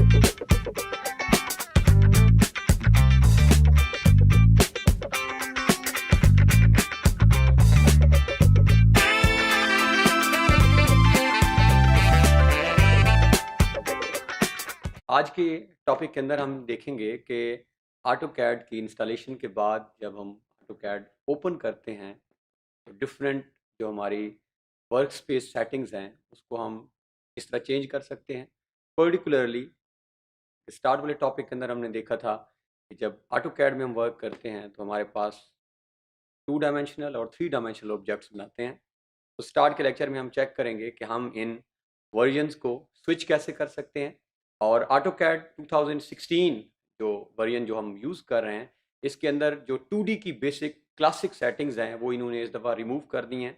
आज के टॉपिक के अंदर हम देखेंगे कि ऑटोकैड की इंस्टॉलेशन के बाद जब हम ऑटोकैड ओपन करते हैं तो डिफरेंट जो हमारी वर्क स्पेस सेटिंग्स हैं उसको हम किस तरह चेंज कर सकते हैं। पर्टिकुलरली स्टार्ट वाले टॉपिक के अंदर हमने देखा था कि जब ऑटोकैड में हम वर्क करते हैं तो हमारे पास 2 डायमेंशनल और 3 डायमेंशनल ऑब्जेक्ट्स बनाते हैं। तो स्टार्ट के लेक्चर में हम चेक करेंगे कि हम इन वर्जन्स को स्विच कैसे कर सकते हैं और ऑटोकैड 2016 जो वर्जन जो हम यूज़ कर रहे हैं इसके अंदर जो 2D की बेसिक क्लासिक सेटिंग्स हैं वो इन्होंने इस दफ़ा रिमूव कर दी हैं।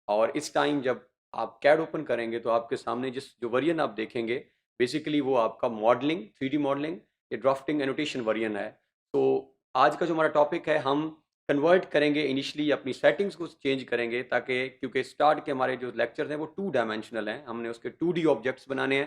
और इस टाइम जब आप कैड ओपन करेंगे तो आपके सामने जिस जो वर्जन आप देखेंगे बेसिकली वो आपका मॉडलिंग 3D मॉडलिंग या ड्राफ्टिंग एनोटेशन वर्जन है। तो आज का जो हमारा टॉपिक है हम कन्वर्ट करेंगे इनिशियली अपनी सेटिंग्स को चेंज करेंगे ताकि क्योंकि स्टार्ट के हमारे जो लेक्चर्स हैं वो 2 डायमेंशनल हैं, हमने उसके 2D ऑब्जेक्ट्स बनाने हैं।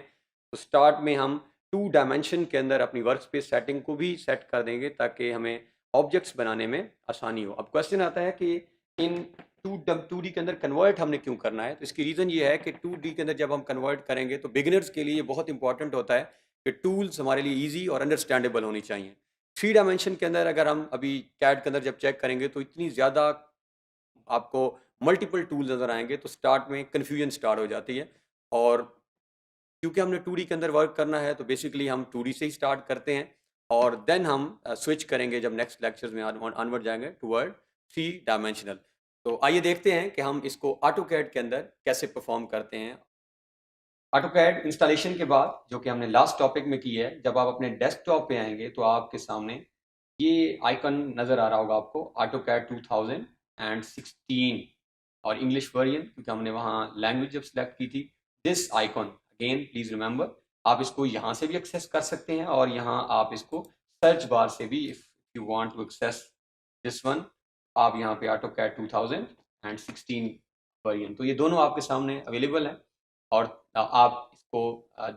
तो स्टार्ट में हम 2 डायमेंशन के अंदर अपनी वर्क स्पेस सेटिंग को भी सेट कर देंगे ताकि हमें ऑब्जेक्ट्स बनाने में आसानी हो। अब क्वेश्चन आता है कि इन 2D के अंदर कन्वर्ट हमने क्यों करना है। तो इसकी रीज़न ये है कि 2D के अंदर जब हम कन्वर्ट करेंगे तो बिगिनर्स के लिए बहुत इंपॉर्टेंट होता है कि टूल्स हमारे लिए ईजी और अंडरस्टैंडेबल होनी चाहिए। 3 डायमेंशन के अंदर अगर हम अभी कैड के अंदर जब चेक करेंगे तो इतनी ज़्यादा आपको मल्टीपल टूल्स नज़र आएंगे तो स्टार्ट में कन्फ्यूजन स्टार्ट हो जाती है। और क्योंकि हमने 2D के अंदर वर्क करना है तो बेसिकली हम 2D से ही स्टार्ट करते हैं और देन हम स्विच करेंगे जब नेक्स्ट लेक्चर्स में ऑनवर्ड जाएंगे टूवर्ड 3 डायमेंशनल। तो आइए देखते हैं कि हम इसको ऑटोकैड के अंदर कैसे परफॉर्म करते हैं। ऑटोकैड इंस्टॉलेशन के बाद जो कि हमने लास्ट टॉपिक में की है, जब आप अपने डेस्कटॉप पे आएंगे तो आपके सामने ये आइकन नज़र आ रहा होगा आपको, ऑटोकैड 2016 और इंग्लिश वर्जन क्योंकि हमने वहाँ लैंग्वेज जब सेलेक्ट की थी। This icon again please remember, आप इसको यहाँ से भी एक्सेस कर सकते हैं और यहाँ आप इसको सर्च बार से भी if you want to access this one, आप यहाँ पे ऑटोकैड 2016 वर्जन, तो ये दोनों आपके सामने अवेलेबल हैं और आप इसको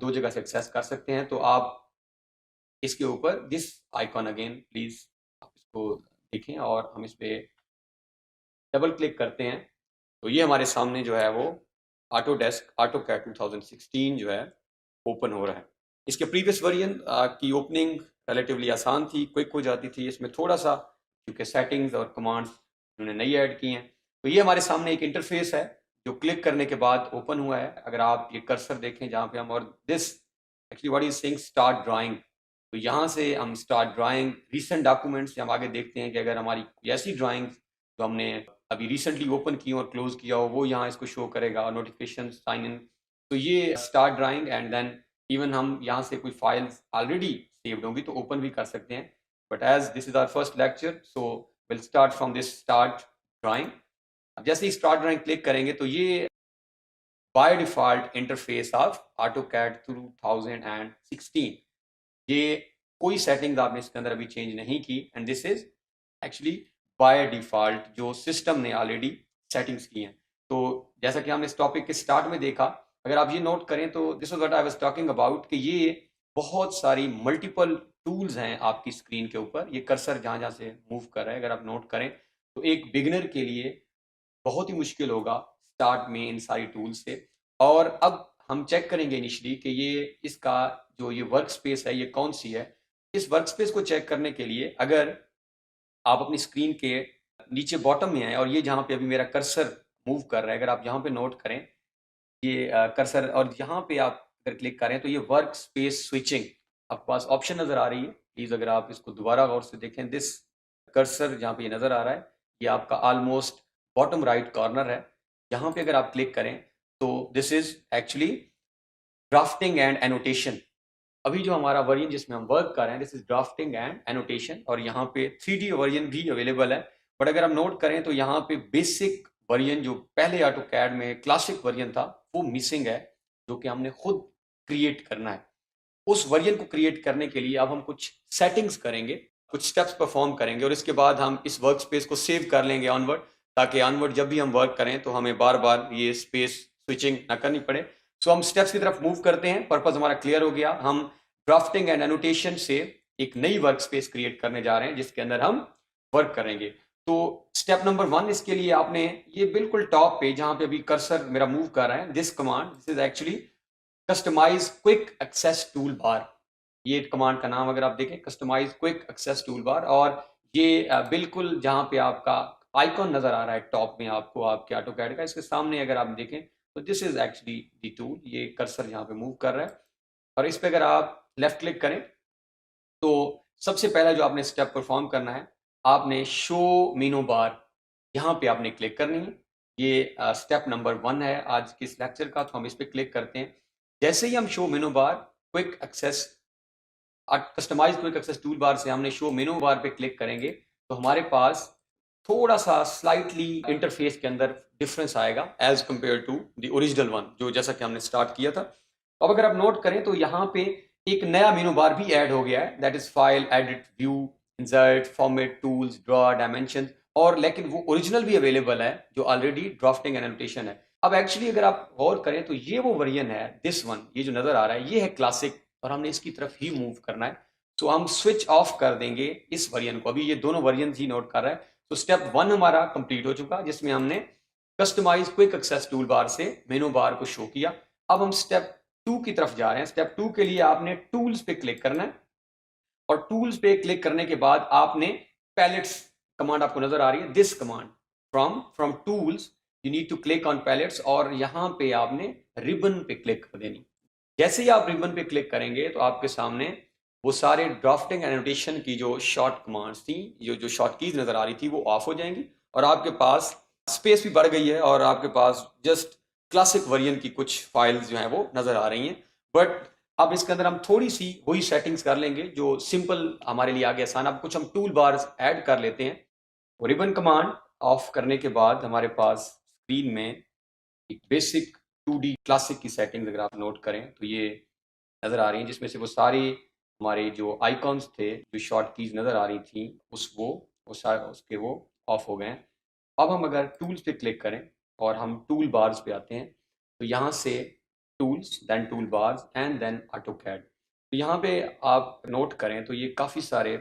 दो जगह से एक्सेस कर सकते हैं। तो आप इसके ऊपर दिस आइकॉन अगेन प्लीज़ आप इसको देखें और हम इस पर डबल क्लिक करते हैं तो ये हमारे सामने जो है वो ऑटोडेस्क ऑटोकैड 2016 जो है ओपन हो रहा है। इसके प्रीवियस वर्जन की ओपनिंग रिलेटिवली आसान थी, क्विक हो जाती थी। इसमें थोड़ा सा क्योंकि सेटिंग्स और कमांड्स उन्होंने नई ऐड की हैं। तो ये हमारे सामने एक इंटरफेस है जो क्लिक करने के बाद ओपन हुआ है। अगर आप ये कर्सर देखें जहाँ पे हम, और this actually what is saying start drawing, तो यहाँ से हम स्टार्ट ड्राइंग रिसेंट डॉक्यूमेंट्स से हम आगे देखते हैं कि अगर हमारी ऐसी ड्राइंग्स जो हमने अभी रिसेंटली ओपन की और क्लोज किया हो वो यहाँ इसको शो करेगा और नोटिफिकेशन साइन इन। तो ये start drawing and then even हम यहाँ से कोई फाइल्स ऑलरेडी सेव्ड होंगी तो ओपन भी कर सकते हैं। But as this is our first lecture so will start from this start drawing. अब जैसे ही स्टार्ट ड्राइंग क्लिक करेंगे तो ये by default interface of AutoCAD 2016, ये कोई सेटिंग्स आपने इसके अंदर अभी चेंज नहीं की and this is actually by default जो सिस्टम ने ऑलरेडी सेटिंग्स की हैं। तो जैसा कि हमने इस टॉपिक के स्टार्ट में देखा, अगर आप ये नोट करें तो this was what I was talking about कि ये बहुत सारी मल्टीपल टूल्स हैं आपकी स्क्रीन के ऊपर। ये कर्सर जहाँ जहाँ से मूव कर रहा है अगर आप नोट करें तो एक बिगिनर के लिए बहुत ही मुश्किल होगा स्टार्ट में इन सारी टूल्स से। और अब हम चेक करेंगे इनिशियली कि ये इसका जो ये वर्क स्पेस है ये कौन सी है। इस वर्क स्पेस को चेक करने के लिए अगर आप अपनी स्क्रीन के नीचे बॉटम में आए और ये जहाँ पे अभी मेरा कर्सर मूव कर रहा है, अगर आप यहाँ पे नोट करें ये कर्सर और यहाँ पे आप अगर क्लिक करें तो ये वर्क स्पेस स्विचिंग आपके पास ऑप्शन नज़र आ रही है। प्लीज़ अगर आप इसको दोबारा गौर से देखें, दिस कर्सर जहाँ पे ये नज़र आ रहा है ये आपका ऑलमोस्ट बॉटम राइट कॉर्नर है। यहाँ पे अगर आप क्लिक करें तो this is actually drafting and annotation. अभी जो हमारा वर्जन जिसमें हम वर्क कर रहे हैं this is drafting and annotation और यहाँ पे 3D वर्जन भी अवेलेबल है। बट अगर हम नोट करें तो यहाँ पे बेसिक वर्जन जो पहले ऑटोकैड में क्लासिक वर्जन था वो मिसिंग है, जो कि हमने खुद क्रिएट करना है। उस वर्जन को क्रिएट करने के लिए अब हम कुछ सेटिंग्स करेंगे, कुछ स्टेप्स परफॉर्म करेंगे और इसके बाद हम इस वर्क स्पेस को सेव कर लेंगे ऑनवर्ड, ताकि ऑनवर्ड जब भी हम वर्क करें तो हमें बार बार ये स्पेस स्विचिंग ना करनी पड़े। सो हम स्टेप्स की तरफ मूव करते हैं। पर्पस हमारा क्लियर हो गया। हम ड्राफ्टिंग एंड एनोटेशन से एक नई वर्क स्पेस क्रिएट करने जा रहे हैं जिसके अंदर हम वर्क करेंगे। तो स्टेप नंबर 1 इसके लिए आपने ये बिल्कुल टॉप पे जहां पे अभी कर्सर मेरा मूव कर रहा है, this command, this is actually customize quick access tool bar. ये कमांड का नाम अगर आप देखें, customize quick access tool bar, और ये बिल्कुल जहां पे आपका आइकॉन नजर आ रहा है टॉप में आपको आपके ऑटोकैड का, इसके सामने अगर आप देखें तो this is actually the tool. ये कर्सर यहाँ पे मूव कर रहा है और इस पे अगर आप लेफ्ट क्लिक करें तो सबसे पहला जो आपने स्टेप परफॉर्म करना है, आपने शो मेनू बार यहाँ पे आपने क्लिक करनी है। ये स्टेप नंबर 1 है आज के इस लेक्चर का, तो हम इस पे क्लिक करते हैं। जैसे ही हम show menu bar quick access customize quick access tool bar से हमने शो मेनू बार पे क्लिक करेंगे तो हमारे पास थोड़ा सा स्लाइटली इंटरफेस के अंदर डिफरेंस आएगा as compare to the original one, जो जैसा कि हमने स्टार्ट किया था। अब अगर आप नोट करें तो यहाँ पे एक नया मेनू बार भी ऐड हो गया है, that is file, edit, view, insert, format, tools, draw, dimension, और लेकिन वो ओरिजिनल भी अवेलेबल है जो ऑलरेडी ड्राफ्टिंग एंड एनोटेशन है। अब एक्चुअली अगर आप गौर करें तो ये वो वर्जन है, दिस वन, ये जो नजर आ रहा है ये है क्लासिक, और हमने इसकी तरफ ही मूव करना है। तो हम स्विच ऑफ कर देंगे इस वर्जन को, अभी ये दोनों वर्जन ही नोट कर रहा है। तो स्टेप 1 हमारा कंप्लीट हो चुका, जिसमें हमने customize quick access tool bar से मेनू बार को शो किया। अब हम स्टेप 2 की तरफ जा रहे हैं। स्टेप 2 के लिए आपने टूल्स पे क्लिक करना है, और टूल्स पे क्लिक करने के बाद आपने पैलेट्स कमांड आपको नजर आ रही है, this command, from tools you need to click on palettes, और यहां पे आपने रिबन पे क्लिक कर देनी। जैसे ही आप रिबन पे क्लिक करेंगे तो आपके सामने वो सारे ड्राफ्टिंग एनोटेशन की जो शॉर्ट कमांड्स थी, जो शॉर्ट कीज नजर आ रही थी, वो ऑफ हो जाएंगी, और आपके पास स्पेस भी बढ़ गई है, और आपके पास जस्ट क्लासिक वर्जन की कुछ फाइल्स जो हैं वो नजर आ रही हैं। बट अब इसके अंदर हम थोड़ी सी वही सेटिंग्स कर लेंगे जो सिंपल हमारे लिए आगे आसान। अब कुछ हम टूल बार्स ऐड कर लेते हैं। रिबन कमांड ऑफ करने के बाद हमारे पास स्क्रीन में एक बेसिक 2D क्लासिक की सेटिंग्स अगर आप नोट करें तो ये नज़र आ रही हैं, जिसमें से वो सारी हमारे जो आइकॉन्स थे, जो शॉर्ट कीज नज़र आ रही थी, उसके वो ऑफ हो गए हैं। अब हम अगर टूल्स पे क्लिक करें और हम टूल बार्स पे आते हैं तो यहाँ से tools, then tool bars and then AutoCAD. तो यहाँ पे आप नोट करें तो ये काफ़ी सारे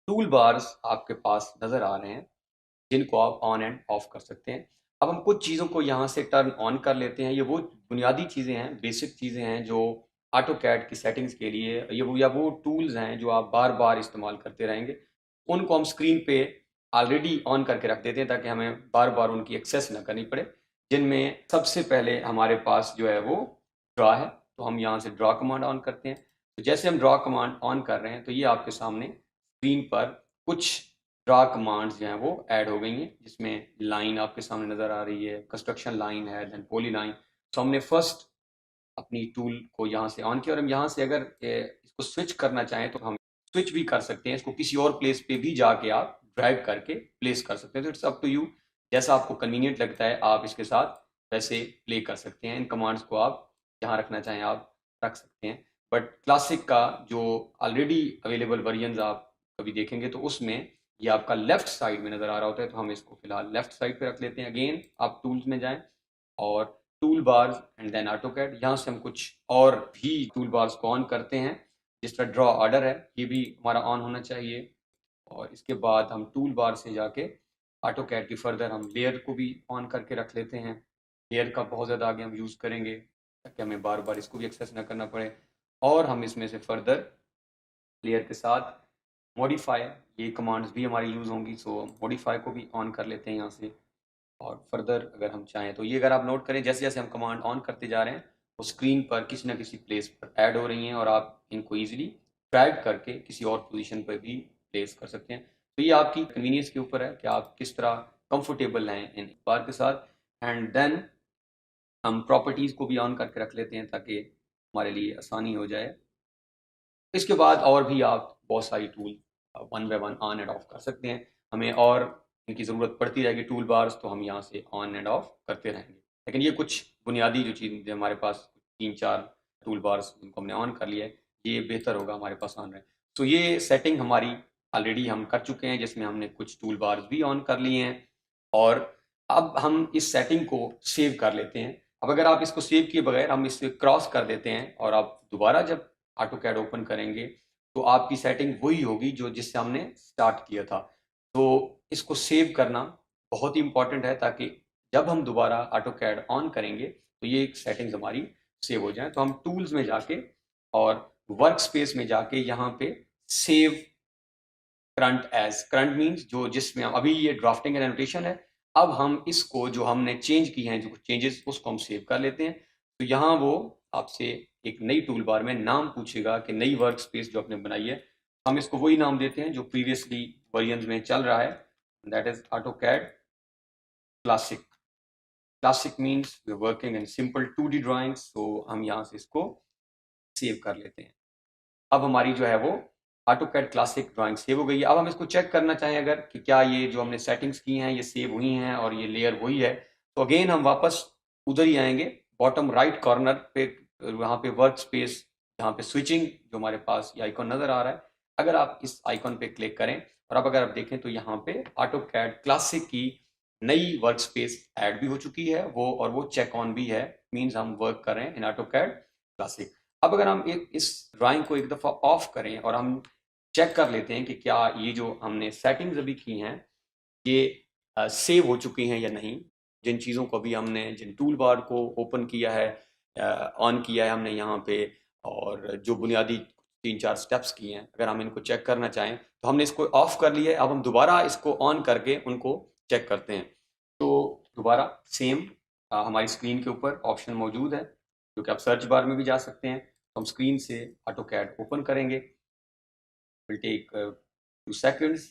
टूल बार्स आपके पास नज़र आ रहे हैं जिनको आप ऑन एंड ऑफ कर सकते हैं। अब हम कुछ चीज़ों को यहाँ से टर्न ऑन कर लेते हैं। ये वो बुनियादी चीज़ें हैं, बेसिक चीज़ें हैं जो ऑटोकैड की सेटिंग्स के लिए वो टूल्स हैं जो आप बार बार इस्तेमाल करते रहेंगे। उनको हम स्क्रीन पे ऑलरेडी ऑन करके रख देते हैं ताकि हमें बार बार उनकी एक्सेस ना करनी पड़े। जिनमें सबसे पहले हमारे पास जो है वो ड्रॉ है, तो हम यहाँ से ड्रॉ कमांड ऑन करते हैं। तो जैसे हम ड्रॉ कमांड ऑन कर रहे हैं तो ये आपके सामने स्क्रीन पर कुछ ड्रॉ कमांड्स जो हैं वो ऐड हो गई हैं, जिसमें लाइन आपके सामने नज़र आ रही है, कंस्ट्रक्शन लाइन है, देन पॉली लाइन। तो हमने फर्स्ट अपनी टूल को यहाँ से ऑन किया, और हम यहाँ से अगर इसको स्विच करना चाहें तो हम स्विच भी कर सकते हैं। इसको किसी और प्लेस पे भी जाके आप ड्राइव करके प्लेस कर सकते हैं। तो इट्स अप टू यू, जैसा आपको कन्वीनियंट लगता है आप इसके साथ वैसे प्ले कर सकते हैं। इन कमांड्स को आप जहाँ रखना चाहें आप रख सकते हैं। बट क्लासिक का जो ऑलरेडी अवेलेबल वर्जन आप कभी देखेंगे तो उसमें ये आपका लेफ्ट साइड में नज़र आ रहा होता है, तो हम इसको फिलहाल लेफ्ट साइड पे रख लेते हैं। अगेन आप टूल्स में जाएं और tool bars and then AutoCAD, यहाँ से हम कुछ और भी टूल बार्स को ऑन करते हैं। जिस तरह ड्रॉ ऑर्डर है ये भी हमारा ऑन होना चाहिए, और इसके बाद हम टूल बार से जाके ऑटोकैड की फर्दर हम लेयर को भी ऑन करके रख लेते हैं। लेयर का बहुत ज़्यादा आगे हम यूज़ करेंगे ताकि हमें बार बार इसको भी एक्सेस ना करना पड़े। और हम इसमें से फर्दर लेयर के साथ मॉडिफाई, ये कमांड्स भी हमारी यूज़ होंगी, सो मॉडिफाई को भी ऑन कर लेते हैं यहाँ से। और फर्दर अगर हम चाहें तो ये अगर आप नोट करें जैसे जैसे हम कमांड ऑन करते जा रहे हैं वो स्क्रीन पर किसी ना किसी प्लेस पर ऐड हो रही हैं, और आप इनको ईजिली ड्रैग करके किसी और पोजीशन पर भी प्लेस कर सकते हैं। तो ये आपकी कन्वीनियंस के ऊपर है कि आप किस तरह कंफर्टेबल हैं इन बार के साथ। एंड देन हम प्रॉपर्टीज़ को भी ऑन करके रख लेते हैं ताकि हमारे लिए आसानी हो जाए। इसके बाद और भी आप बहुत सारी tool one by one on end of कर सकते हैं। हमें और इनकी ज़रूरत पड़ती रहेगी टूल बार्स, तो हम यहाँ से ऑन एंड ऑफ करते रहेंगे। लेकिन ये कुछ बुनियादी जो चीज़ हमारे पास 3-4 टूल बार्स जिनको हमने ऑन कर लिया है, ये बेहतर होगा हमारे पास ऑन रहे। तो ये सेटिंग हमारी ऑलरेडी हम कर चुके हैं, जिसमें हमने कुछ टूल बार्स भी ऑन कर लिए हैं, और अब हम इस सेटिंग को सेव कर लेते हैं। अब अगर आप इसको सेव किए बगैर हम इसे क्रॉस कर देते हैं और आप दोबारा जब ऑटो कैड ओपन करेंगे तो आपकी सेटिंग वही होगी जो जिससे हमने स्टार्ट किया था। तो इसको सेव करना बहुत ही इंपॉर्टेंट है, ताकि जब हम दोबारा ऑटो कैड ऑन करेंगे तो ये एक सेटिंग्स हमारी सेव हो जाए। तो हम टूल्स में जाके और वर्क स्पेस में जाके यहाँ पे save current as, current means जो जिसमें अभी ये ड्राफ्टिंग एंड एनोटेशन है, अब हम इसको जो हमने चेंज की हैं जो चेंजेस उसको हम सेव कर लेते हैं। तो यहाँ वो आपसे एक नई टूल बार में नाम पूछेगा कि नई वर्क स्पेस जो आपने बनाई है, हम इसको वही नाम देते हैं जो प्रीवियसली वर्जन में चल रहा है, that is AutoCAD classic. Classic means we working in simple 2D drawings, तो हम यहाँ से इसको सेव कर लेते हैं। अब हमारी जो है वो AutoCAD क्लासिक ड्राइंग सेव हो गई है। अब हम इसको चेक करना चाहें अगर कि क्या ये जो हमने सेटिंग्स की हैं ये सेव हुई हैं और ये लेयर वही है, तो अगेन हम वापस उधर ही आएंगे, बॉटम राइट कॉर्नर पे, वहाँ पे वर्क स्पेस जहाँ पे स्विचिंग जो हमारे पास ये आइकॉन नज़र आ रहा है, अगर आप इस आइकॉन पे क्लिक करें और अब अगर आप देखें तो यहाँ पे AutoCAD क्लासिक की नई वर्क स्पेस ऐड भी हो चुकी है वो, और वो चेक ऑन भी है, मीन्स हम वर्क कर रहे हैं इन AutoCAD क्लासिक। अब अगर हम एक इस ड्राइंग को एक दफ़ा ऑफ करें और हम चेक कर लेते हैं कि क्या ये जो हमने सेटिंग्स अभी की हैं ये सेव हो चुकी हैं या नहीं, जिन चीज़ों को अभी हमने, जिन टूल बार को ओपन किया है, ऑन किया है हमने यहाँ पे, और जो बुनियादी 3-4 स्टेप्स किए हैं, अगर हम इनको चेक करना चाहें तो हमने इसको ऑफ कर लिया है। अब हम दोबारा इसको ऑन करके उनको चेक करते हैं। तो दोबारा सेम हमारी स्क्रीन के ऊपर ऑप्शन मौजूद है, जो कि आप सर्च बार में भी जा सकते हैं। तो हम स्क्रीन से AutoCAD ओपन करेंगे, विल टेक 2 सेकंड्स।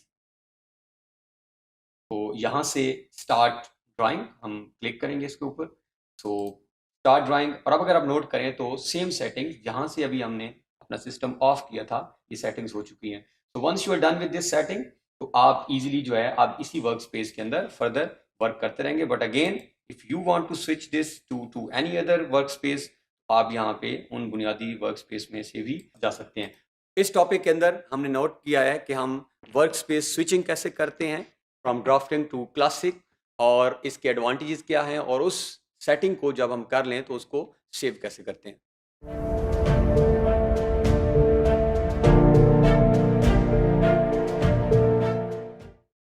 तो यहाँ से स्टार्ट ड्राइंग हम क्लिक करेंगे इसके ऊपर। सो स्टार्ट ड्राइंग, और अब अगर आप नोट करें तो सेम सेटिंग्स जहाँ से अभी हमने अपना सिस्टम ऑफ किया था ये सेटिंग्स हो चुकी हैं। तो once you are done with this setting, तो आप इजीली जो है आप इसी वर्क स्पेस के अंदर फर्दर वर्क करते रहेंगे। But again if you want to switch this to any other work space, आप यहाँ पे उन बुनियादी वर्क स्पेस में से भी जा सकते हैं। इस टॉपिक के अंदर हमने नोट किया है कि हम वर्क स्पेस स्विचिंग कैसे करते हैं फ्रॉम ड्राफ्टिंग टू क्लासिक, और इसके एडवांटेजेस क्या हैं, और उस सेटिंग को जब हम कर लें तो उसको सेव कैसे करते हैं।